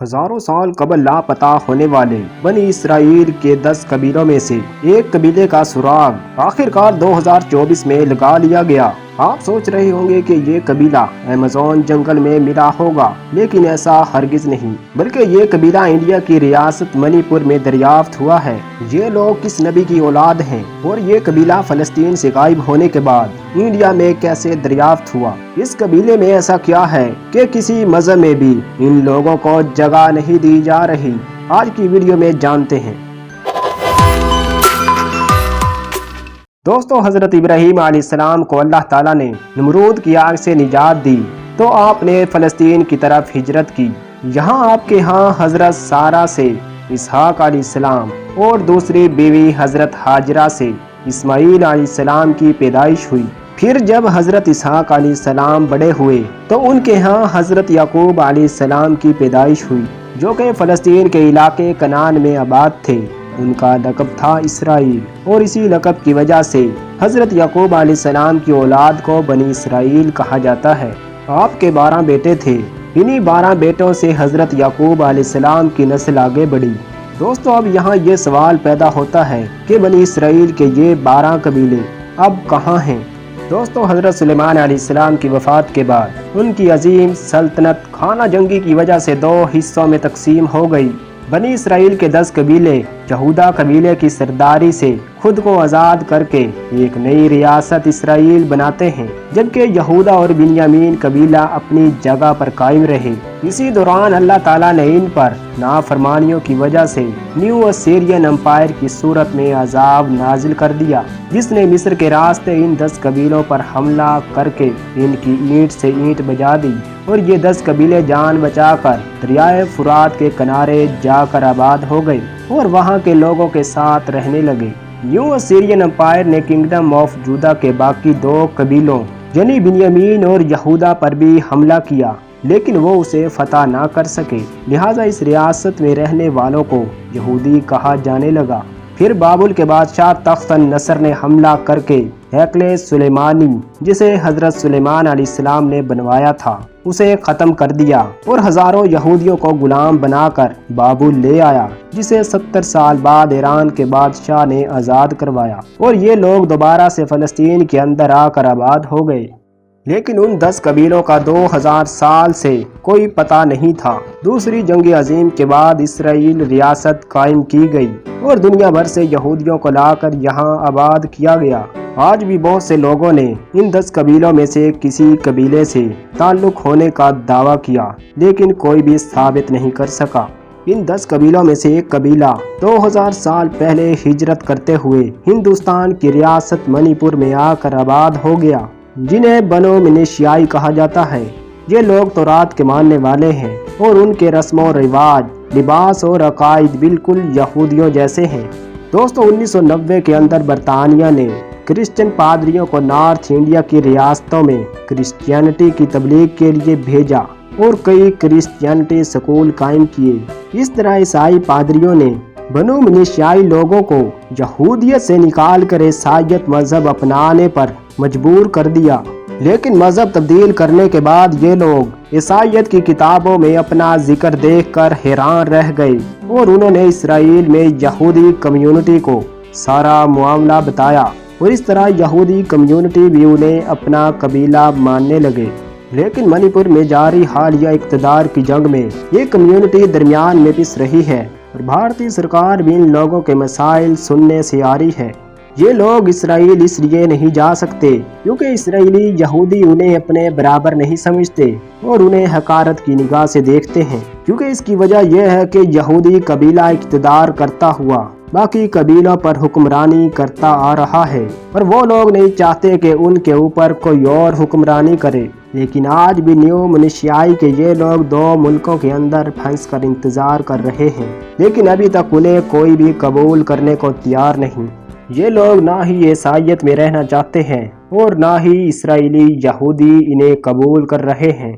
ہزاروں سال قبل لاپتہ ہونے والے بنی اسرائیل کے 10 قبیلوں میں سے ایک قبیلے کا سراغ آخرکار 2024 میں لگا لیا گیا۔ آپ سوچ رہے ہوں گے کہ یہ قبیلہ ایمیزون جنگل میں ملا ہوگا، لیکن ایسا ہرگز نہیں، بلکہ یہ قبیلہ انڈیا کی ریاست منی پور میں دریافت ہوا ہے۔ یہ لوگ کس نبی کی اولاد ہیں اور یہ قبیلہ فلسطین سے غائب ہونے کے بعد انڈیا میں کیسے دریافت ہوا؟ اس قبیلے میں ایسا کیا ہے کہ کسی مذہب میں بھی ان لوگوں کو جگہ نہیں دی جا رہی؟ آج کی ویڈیو میں جانتے ہیں۔ دوستو، حضرت ابراہیم علیہ السلام کو اللہ تعالیٰ نے نمرود کی آگ سے نجات دی تو آپ نے فلسطین کی طرف ہجرت کی۔ یہاں آپ کے ہاں حضرت سارہ سے اسحاق علیہ السلام اور دوسری بیوی حضرت ہاجرہ سے اسماعیل علیہ السلام کی پیدائش ہوئی۔ پھر جب حضرت اسحاق علیہ السلام بڑے ہوئے تو ان کے ہاں حضرت یعقوب علیہ السلام کی پیدائش ہوئی، جو کہ فلسطین کے علاقے کنعان میں آباد تھے۔ ان کا لقب تھا اسرائیل، اور اسی لقب کی وجہ سے حضرت یعقوب علیہ السلام کی اولاد کو بنی اسرائیل کہا جاتا ہے۔ آپ کے 12 بیٹے تھے، انہی 12 بیٹوں سے حضرت یعقوب علیہ السلام کی نسل آگے بڑھی۔ دوستو، اب یہاں یہ سوال پیدا ہوتا ہے کہ بنی اسرائیل کے یہ 12 قبیلے اب کہاں ہیں؟ دوستو، حضرت سلیمان علیہ السلام کی وفات کے بعد ان کی عظیم سلطنت خانہ جنگی کی وجہ سے 2 حصوں میں تقسیم ہو گئی۔ بنی اسرائیل کے 10 قبیلے یہودا قبیلے کی سرداری سے خود کو آزاد کر کے ایک نئی ریاست اسرائیل بناتے ہیں، جبکہ یہودا اور بنیامین قبیلہ اپنی جگہ پر قائم رہے۔ اسی دوران اللہ تعالیٰ نے ان پر نافرمانیوں کی وجہ سے نیو اسیرین امپائر کی صورت میں عذاب نازل کر دیا، جس نے مصر کے راستے ان 10 قبیلوں پر حملہ کر کے ان کی اینٹ سے اینٹ بجا دی، اور یہ 10 قبیلے جان بچا کر دریائے فرات کے کنارے جا کر آباد ہو گئے اور وہاں کے لوگوں کے ساتھ رہنے لگے۔ نیو اسیرین امپائر نے کنگڈم آف جودا کے باقی 2 قبیلوں یعنی بنیامین اور یہودا پر بھی حملہ کیا، لیکن وہ اسے فتح نہ کر سکے، لہٰذا اس ریاست میں رہنے والوں کو یہودی کہا جانے لگا۔ پھر بابل کے بادشاہ تخت النصر نے حملہ کر کے ہیکل سلیمانی، جسے حضرت سلیمان علیہ السلام نے بنوایا تھا، اسے ختم کر دیا اور ہزاروں یہودیوں کو غلام بنا کر بابل لے آیا، جسے 70 سال بعد ایران کے بادشاہ نے آزاد کروایا، اور یہ لوگ دوبارہ سے فلسطین کے اندر آ کر آباد ہو گئے۔ لیکن ان 10 قبیلوں کا 2000 سال سے کوئی پتہ نہیں تھا۔ دوسری جنگ عظیم کے بعد اسرائیل ریاست قائم کی گئی اور دنیا بھر سے یہودیوں کو لا کر یہاں آباد کیا گیا۔ آج بھی بہت سے لوگوں نے ان 10 قبیلوں میں سے کسی قبیلے سے تعلق ہونے کا دعویٰ کیا، لیکن کوئی بھی ثابت نہیں کر سکا۔ ان 10 قبیلوں میں سے ایک قبیلہ 2000 سال پہلے ہجرت کرتے ہوئے ہندوستان کی ریاست منی پور میں آ کر آباد ہو گیا، جنہیں بنو منیشیائی کہا جاتا ہے۔ یہ لوگ تورات کے ماننے والے ہیں اور ان کے رسم و رواج، لباس اور عقائد بالکل یہودیوں جیسے ہیں۔ دوستو، 1990 کے اندر برطانیہ نے کرسچن پادریوں کو نارتھ انڈیا کی ریاستوں میں کرسچینٹی کی تبلیغ کے لیے بھیجا اور کئی کرسچینٹی سکول قائم کیے۔ اس طرح عیسائی پادریوں نے بنو منیشیائی لوگوں کو یہودیت سے نکال کر عیسائیت مذہب اپنانے پر مجبور کر دیا، لیکن مذہب تبدیل کرنے کے بعد یہ لوگ عیسائیت کی کتابوں میں اپنا ذکر دیکھ کر حیران رہ گئے اور انہوں نے اسرائیل میں یہودی کمیونٹی کو سارا معاملہ بتایا، اور اس طرح یہودی کمیونٹی بھی انہیں اپنا قبیلہ ماننے لگے۔ لیکن منی پور میں جاری حالیہ اقتدار کی جنگ میں یہ کمیونٹی درمیان میں پس رہی ہے، اور بھارتی سرکار بھی ان لوگوں کے مسائل سننے سے آ رہی ہے۔ یہ لوگ اسرائیل اس لیے نہیں جا سکتے کیونکہ اسرائیلی یہودی انہیں اپنے برابر نہیں سمجھتے اور انہیں حقارت کی نگاہ سے دیکھتے ہیں، کیونکہ اس کی وجہ یہ ہے کہ یہودی قبیلہ اقتدار کرتا ہوا باقی قبیلوں پر حکمرانی کرتا آ رہا ہے، اور وہ لوگ نہیں چاہتے کہ ان کے اوپر کوئی اور حکمرانی کرے۔ لیکن آج بھی نیو منیشیائی کے یہ لوگ 2 ملکوں کے اندر پھنس کر انتظار کر رہے ہیں، لیکن ابھی تک انہیں کوئی بھی قبول کرنے کو تیار نہیں۔ یہ لوگ نہ ہی عیسائیت میں رہنا چاہتے ہیں اور نہ ہی اسرائیلی یہودی انہیں قبول کر رہے ہیں۔